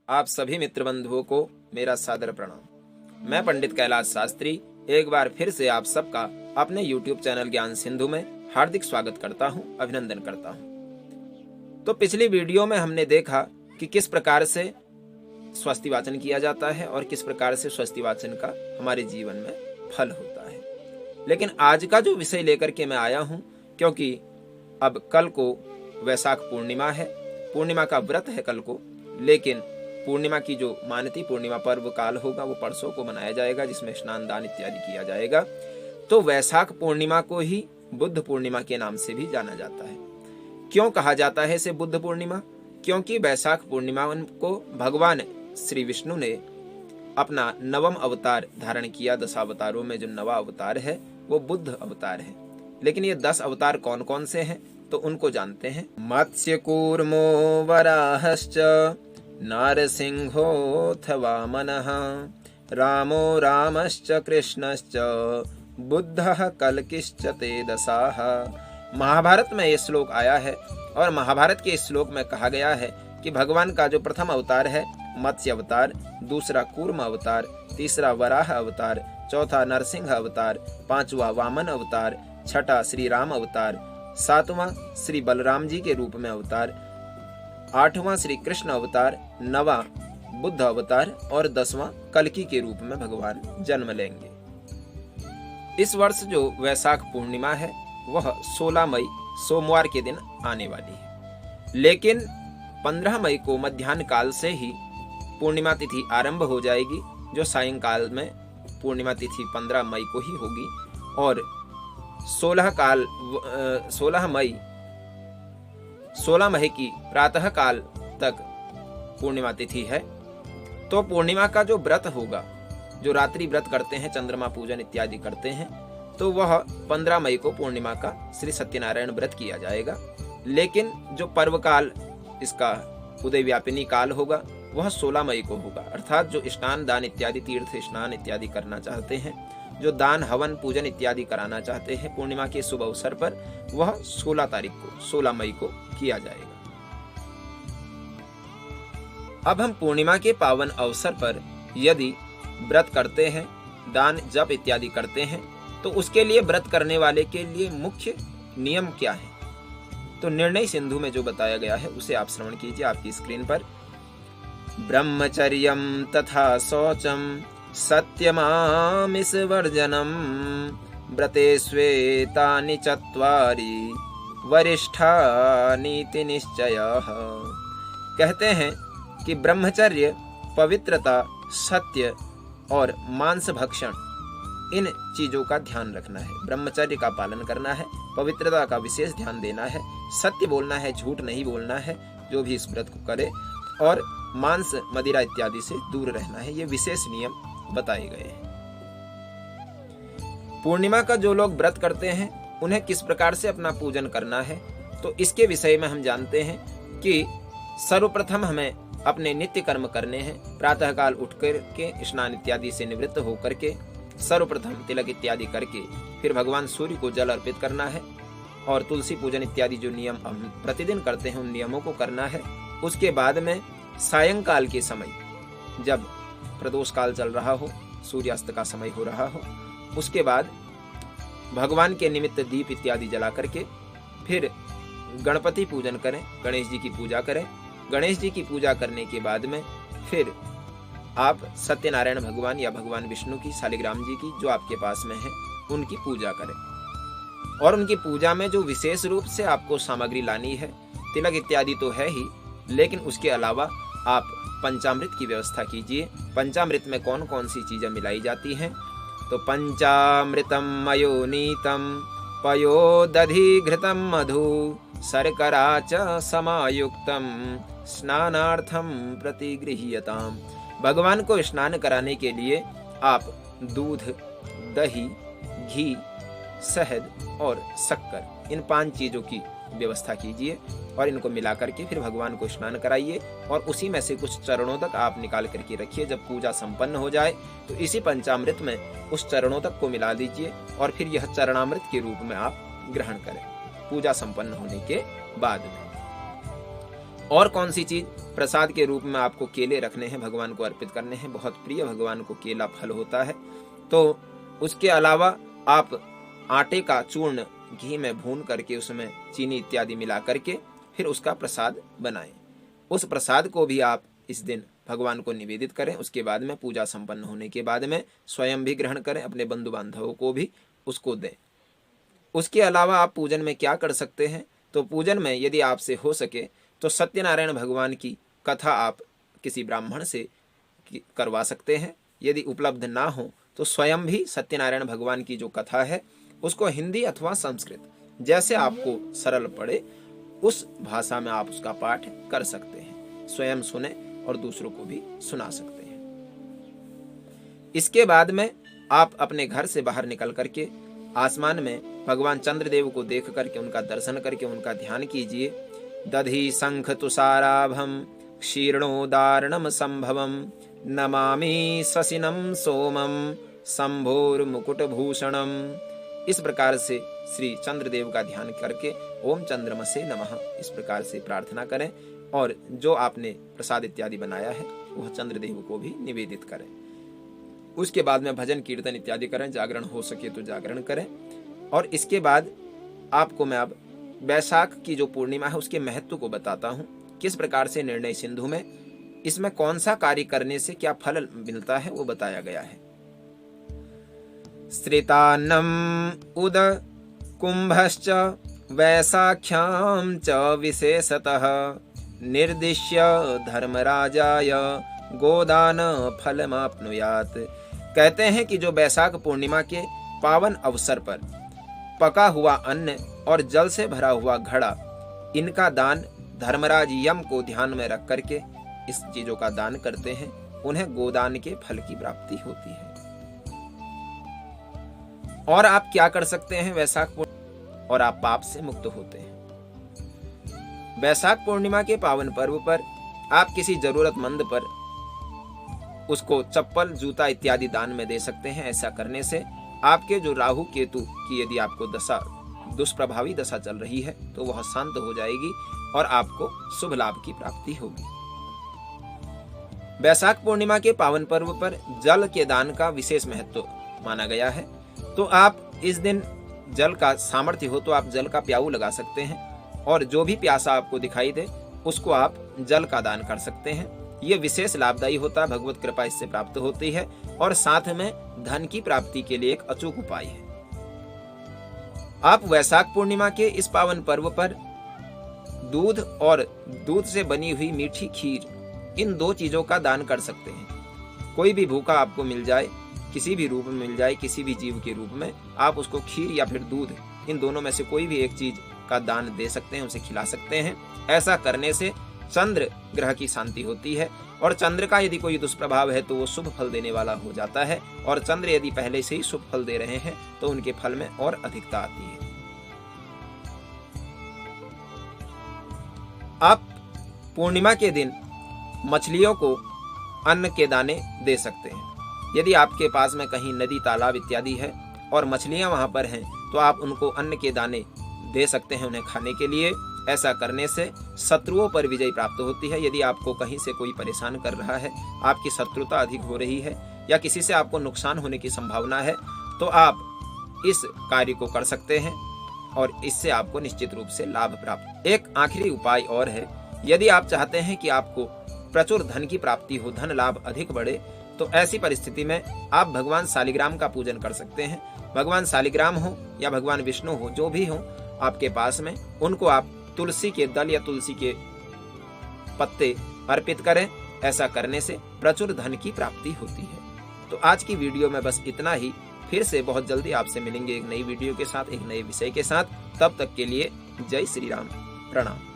आप सभी मित्र बंधुओं को मेरा सादर प्रणाम। मैं पंडित कैलाश शास्त्री एक बार फिर से आप सबका अपने YouTube चैनल ज्ञान सिंधु में हार्दिक स्वागत करता हूं, अभिनंदन करता हूं। तो पिछली वीडियो में हमने देखा कि किस प्रकार से स्वस्ति वाचन किया जाता है और किस प्रकार से स्वस्ति वाचन का हमारे जीवन में फल होता है। लेकिन आज का जो विषय लेकर के मैं आया हूं, क्योंकि अब कल को वैशाख पूर्णिमा है, पूर्णिमा का व्रत है कल को, लेकिन पूर्णिमा की जो मानती पूर्णिमा पर्व काल होगा वो परसों को मनाया जाएगा, जिसमें स्नान दान इत्यादि किया जाएगा। तो वैशाख पूर्णिमा को ही बुद्ध पूर्णिमा के नाम से भी जाना जाता है। क्यों कहा जाता है इसे बुद्ध पूर्णिमा? क्योंकि वैशाख पूर्णिमा को भगवान श्री विष्णु ने अपना नवम अवतार धारण किया। 10 अवतारों में जो नवा अवतार है वो बुद्ध अवतार है। लेकिन ये 10 अवतार कौन कौन से हैं तो उनको जानते हैं। मत्स्य कूर्मो वराहश्च नारसिंहोऽथ वामनः रामो रामश्च कृष्णश्च बुद्धः कल्किश्च ते दशाः। महाभारत में ये श्लोक आया है और महाभारत के इस श्लोक में कहा गया है कि भगवान का जो प्रथम अवतार है मत्स्य अवतार, दूसरा कूर्म अवतार, तीसरा वराह अवतार, चौथा नरसिंह अवतार, पांचवा वामन अवतार, छठा श्री राम अवतार, सातवां श्री बलराम जी के रूप में अवतार, आठवां श्री कृष्ण अवतार, नवा बुद्ध अवतार और 10वां कल्कि के रूप में भगवान जन्म लेंगे। इस वर्ष जो वैशाख पूर्णिमा है वह 16 मई सोमवार के दिन आने वाली है। लेकिन 15 मई को मध्याह्न काल से ही पूर्णिमा तिथि आरंभ हो जाएगी, जो सायंकाल में पूर्णिमा तिथि 15 मई को ही होगी और 16 मई की प्रातः काल तक पूर्णिमा तिथि है। तो पूर्णिमा का जो व्रत होगा, जो रात्रि व्रत करते हैं, चंद्रमा पूजन इत्यादि करते हैं, तो वह 15 मई को पूर्णिमा का श्री सत्यनारायण व्रत किया जाएगा। लेकिन जो पर्व काल, इसका उदय व्यापिनी काल होगा, वह 16 मई को होगा। अर्थात जो स्नान दान इत्यादि, तीर्थ स्नान इत्यादि करना चाहते हैं, जो दान हवन पूजन इत्यादि कराना चाहते हैं पूर्णिमा के शुभ अवसर पर, वह 16 तारीख को 16 मई को किया जाएगा। अब हम पूर्णिमा के पावन अवसर पर यदि व्रत करते हैं, दान जप इत्यादि करते हैं, तो उसके लिए व्रत करने वाले के लिए मुख्य नियम क्या है? तो निर्णय सिंधु में जो बताया गया है उसे आप श्रवण कीजिए आपकी स्क्रीन पर। ब्रह्मचर्यम तथा शौचम सत्यमामिषवर्जनम व्रतेष्वेतानि चत्वारि वरिष्ठानीति निश्चयः। कहते हैं कि ब्रह्मचर्य, पवित्रता, सत्य और मांस भक्षण, इन चीजों का ध्यान रखना है। ब्रह्मचर्य का पालन करना है, पवित्रता का विशेष ध्यान देना है, सत्य बोलना है, झूठ नहीं बोलना है जो भी इस व्रत को करे, और मांस मदिरा इत्यादि से दूर रहना है। ये विशेष नियम बताए गए हैं। पूर्णिमा का जो लोग व्रत करते हैं उन्हें किस प्रकार से अपना पूजन करना है, तो इसके विषय में हम जानते हैं कि सर्वप्रथम हमें अपने नित्य कर्म करने हैं। प्रातः काल उठकर के स्नान इत्यादि से निवृत्त होकर के सर्वप्रथम तिलक इत्यादि करके फिर भगवान सूर्य को जल अर्पित करना है और तुलसी पूजन इत्यादि जो नियम हम प्रतिदिन करते हैं उन नियमों को करना है। उसके बाद में सायंकाल के समय, जब प्रदोष काल चल रहा हो, सूर्यास्त का समय हो रहा हो, उसके बाद भगवान के निमित्त दीप इत्यादि जला करके फिर गणपति पूजन करें, गणेश जी की पूजा करें। गणेश जी की पूजा करने के बाद में फिर आप सत्यनारायण भगवान या भगवान विष्णु की, शालिग्राम जी की जो आपके पास में है, उनकी पूजा करें। और उनकी पूजा में जो विशेष रूप से आपको सामग्री लानी है, तिलक इत्यादि तो है ही, लेकिन उसके अलावा आप पंचामृत की व्यवस्था कीजिए। पंचामृत में कौन कौन सी चीजें मिलाई जाती हैं? तो पंचामृतम मयोनीतम पयो दधि घृतम मधु शर्करा च समायुक्तम स्नानार्थम प्रतिगृह्यताम। भगवान को स्नान कराने के लिए आप दूध, दही, घी, शहद और शक्कर, इन 5 चीजों की व्यवस्था कीजिए और इनको मिला करके फिर भगवान को स्नान कराइए और उसी में से कुछ चरणों तक आप निकाल करके रखिए। जब पूजा संपन्न हो जाए तो इसी पंचामृत में उस चरणों तक को मिला दीजिए और फिर यह चरणामृत के रूप में आप ग्रहण करें पूजा संपन्न होने के बाद में। और कौन सी चीज? प्रसाद के रूप में आपको केले रखने हैं, भगवान को अर्पित करने हैं। बहुत प्रिय भगवान को केला फल होता है। तो उसके अलावा आप आटे का चूर्ण घी में भून करके उसमें चीनी इत्यादि मिला करके फिर उसका प्रसाद बनाएं। उस प्रसाद को भी आप इस दिन भगवान को निवेदित करें। उसके बाद में पूजा संपन्न होने के बाद में स्वयं भी ग्रहण करें, अपने बंधु बांधवों को भी उसको दें। उसके अलावा आप पूजन में क्या कर सकते हैं, तो पूजन में यदि आपसे हो सके तो सत्यनारायण भगवान की कथा आप किसी ब्राह्मण से करवा सकते हैं। यदि उपलब्ध ना हो तो स्वयं भी सत्यनारायण भगवान की जो कथा है उसको हिंदी अथवा संस्कृत जैसे आपको सरल पड़े उस भाषा में आप उसका पाठ कर सकते हैं। स्वयं सुने और दूसरों को भी सुना सकते हैं। इसके बाद में आप अपने घर से बाहर निकल करके आसमान में भगवान चंद्रदेव को देख करके उनका दर्शन करके उनका ध्यान कीजिए। दधि शंख तुषाराभम क्षीर्णोदारणम संभवम नमामि शशिनम सोमम शंभोर मुकुट भूषणम। इस प्रकार से श्री चंद्रदेव का ध्यान करके ओम चंद्रमसे नमः इस प्रकार से प्रार्थना करें और जो आपने प्रसाद इत्यादि बनाया है वह चंद्रदेव को भी निवेदित करें। उसके बाद में भजन कीर्तन इत्यादि करें, जागरण हो सके तो जागरण करें। और इसके बाद आपको मैं अब वैशाख की जो पूर्णिमा है उसके महत्व को बताता हूँ। किस प्रकार से निर्णय सिंधु में इसमें कौन सा कार्य करने से क्या फल मिलता है वो बताया गया है। श्रितान्नम उद कुंभश्च वैशाख्यां च विशेषतः निर्दिश्य धर्मराजाय गोदान फलमाप्नुयात्। कहते हैं कि जो वैशाख पूर्णिमा के पावन अवसर पर पका हुआ अन्न और जल से भरा हुआ घड़ा, इनका दान धर्मराज यम को ध्यान में रख करके इस चीजों का दान करते हैं, उन्हें गोदान के फल की प्राप्ति होती है। और आप क्या कर सकते हैं वैशाख पूर्णिमा, और आप पाप से मुक्त होते हैं। वैशाख पूर्णिमा के पावन पर्व पर आप किसी जरूरतमंद पर उसको चप्पल जूता इत्यादि दान में दे सकते हैं। ऐसा करने से आपके जो राहु केतु की यदि आपको दशा दुष्प्रभावी दशा चल रही है तो वह शांत हो जाएगी और आपको शुभ लाभ की प्राप्ति होगी। वैशाख पूर्णिमा के पावन पर्व पर जल के दान का विशेष महत्व माना गया है। तो आप इस दिन जल का सामर्थ्य हो तो आप जल का प्याऊ लगा सकते हैं और जो भी प्यासा आपको दिखाई दे उसको आप जल का दान कर सकते हैं। ये विशेष लाभदायी होता है, भगवत कृपा इससे प्राप्त होती है और साथ में धन की प्राप्ति के लिए एक अचूक उपाय है। आप वैशाख पूर्णिमा के इस पावन पर्व पर दूध और दूध से बनी हुई मीठी खीर, इन दो चीजों का दान कर सकते हैं। कोई भी भूखा आपको मिल जाए, किसी भी रूप में मिल जाए, किसी भी जीव के रूप में, आप उसको खीर या फिर दूध, इन दोनों में से कोई भी एक चीज का दान दे सकते हैं, उसे खिला सकते हैं। ऐसा करने से चंद्र ग्रह की शांति होती है और चंद्र का यदि कोई दुष्प्रभाव है तो वो शुभ फल देने वाला हो जाता है और चंद्र यदि पहले से ही शुभ फल दे रहे हैं तो उनके फल में और अधिकता आती है। आप पूर्णिमा के दिन मछलियों को अन्न के दाने दे सकते हैं। यदि आपके पास में कहीं नदी तालाब इत्यादि है और मछलियां वहां पर हैं तो आप उनको अन्न के दाने दे सकते हैं उन्हें खाने के लिए। ऐसा करने से शत्रुओं पर विजय प्राप्त होती है। यदि आपको कहीं से कोई परेशान कर रहा है, आपकी शत्रुता अधिक हो रही है या किसी से आपको नुकसान होने की संभावना है तो आप इस कार्य को कर सकते हैं और इससे आपको निश्चित रूप से लाभ प्राप्त। एक आखिरी उपाय और है, यदि आप चाहते हैं कि आपको प्रचुर धन की प्राप्ति हो, धन लाभ अधिक बढ़े, तो ऐसी परिस्थिति में आप भगवान शालिग्राम का पूजन कर सकते हैं। भगवान शालिग्राम हो या भगवान विष्णु हो, जो भी हो आपके पास में, उनको आप तुलसी के दल या तुलसी के पत्ते अर्पित करें। ऐसा करने से प्रचुर धन की प्राप्ति होती है। तो आज की वीडियो में बस इतना ही। फिर से बहुत जल्दी आपसे मिलेंगे एक नई वीडियो के साथ, एक नए विषय के साथ। तब तक के लिए जय श्री राम, प्रणाम।